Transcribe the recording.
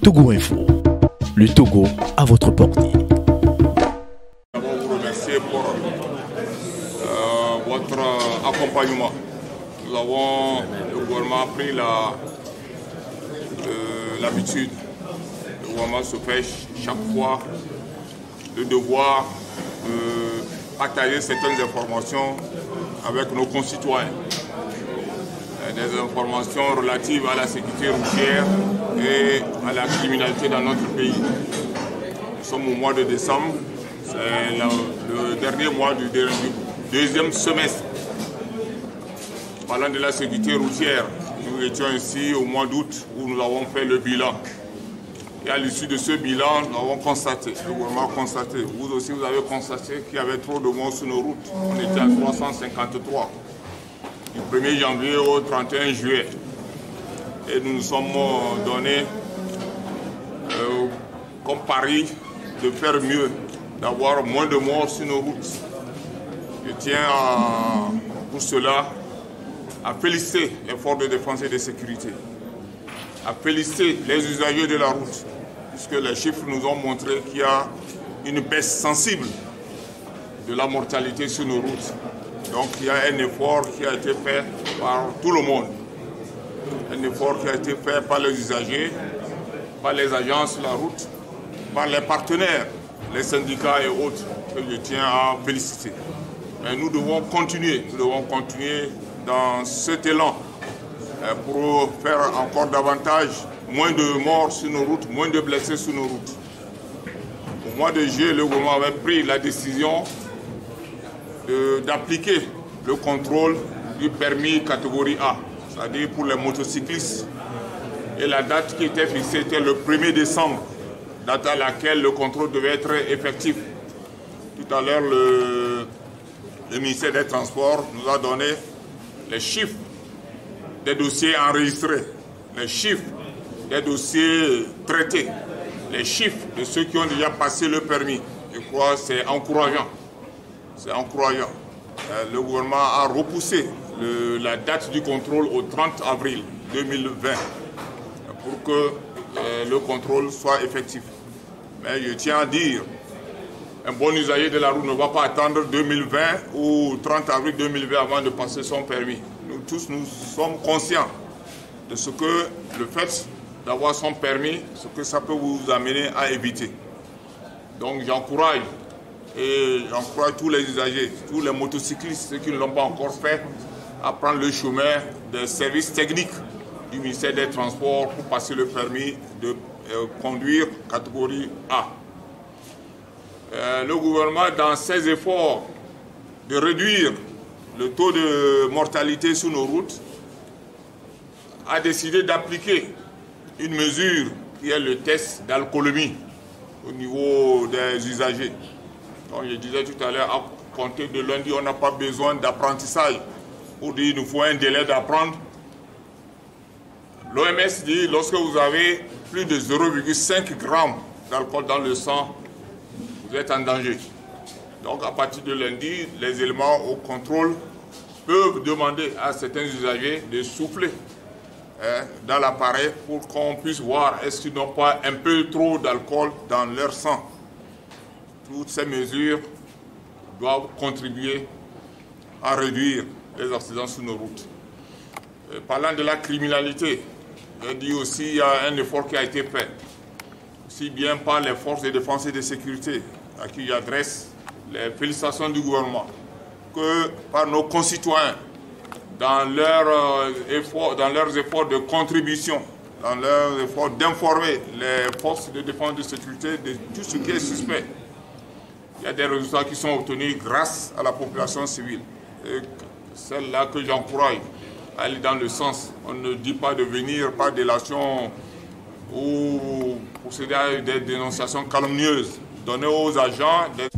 Togo Info, le Togo à votre portée. D'abord vous remercier pour votre accompagnement. Nous avons, le gouvernement a pris l'habitude, le gouvernement se fait chaque fois le devoir de partager certaines informations avec nos concitoyens. Des informations relatives à la sécurité routière et à la criminalité dans notre pays. Nous sommes au mois de décembre, c'est le dernier mois du deuxième semestre. Parlant de la sécurité routière, nous étions ici au mois d'août où nous avons fait le bilan. Et à l'issue de ce bilan, nous avons constaté, le gouvernement a constaté, vous aussi vous avez constaté qu'il y avait trop de morts sur nos routes. On était à 353. Du 1er janvier au 31 juillet. Et nous nous sommes donnés comme pari de faire mieux, d'avoir moins de morts sur nos routes. Je tiens pour cela à féliciter les forces de défense et de sécurité, à féliciter les usagers de la route, puisque les chiffres nous ont montré qu'il y a une baisse sensible de la mortalité sur nos routes. Donc il y a un effort qui a été fait par tout le monde. Un effort qui a été fait par les usagers, par les agences de la route, par les partenaires, les syndicats et autres, que je tiens à féliciter. Mais nous devons continuer dans cet élan pour faire encore davantage, moins de morts sur nos routes, moins de blessés sur nos routes. Au mois de juillet, le gouvernement avait pris la décision d'appliquer le contrôle du permis catégorie A, c'est-à-dire pour les motocyclistes. Et la date qui était fixée était le 1er décembre, date à laquelle le contrôle devait être effectif. Tout à l'heure, le ministère des Transports nous a donné les chiffres des dossiers enregistrés, les chiffres des dossiers traités, les chiffres de ceux qui ont déjà passé le permis. Je crois que c'est encourageant. C'est encourageant. Le gouvernement a repoussé la date du contrôle au 30 avril 2020 pour que le contrôle soit effectif. Mais je tiens à dire, un bon usager de la route ne va pas attendre 2020 ou 30 avril 2020 avant de passer son permis. Nous tous, nous sommes conscients de ce que le fait d'avoir son permis, ce que ça peut vous amener à éviter. Donc j'encourage tous les usagers, tous les motocyclistes, ceux qui ne l'ont pas encore fait, à prendre le chemin des services techniques du ministère des Transports pour passer le permis de conduire catégorie A. Le gouvernement, dans ses efforts de réduire le taux de mortalité sur nos routes, a décidé d'appliquer une mesure qui est le test d'alcoolémie au niveau des usagers. Comme je disais tout à l'heure, à compter de lundi, on n'a pas besoin d'apprentissage pour dire qu'il nous faut un délai d'apprendre. L'OMS dit lorsque vous avez plus de 0,5 g d'alcool dans le sang, vous êtes en danger. Donc à partir de lundi, les éléments au contrôle peuvent demander à certains usagers de souffler dans l'appareil pour qu'on puisse voir est-ce qu'ils n'ont pas un peu trop d'alcool dans leur sang. Toutes ces mesures doivent contribuer à réduire les accidents sur nos routes. Parlant de la criminalité, je dis aussi qu'il y a un effort qui a été fait, aussi bien par les forces de défense et de sécurité, à qui j'adresse les félicitations du gouvernement, que par nos concitoyens, dans leurs efforts de contribution, dans leurs efforts d'informer les forces de défense et de sécurité de tout ce qui est suspect. Il y a des résultats qui sont obtenus grâce à la population civile. Et celle-là que j'encourage à aller dans le sens. On ne dit pas de venir par délation ou procéder à des dénonciations calomnieuses. Donner aux agents des...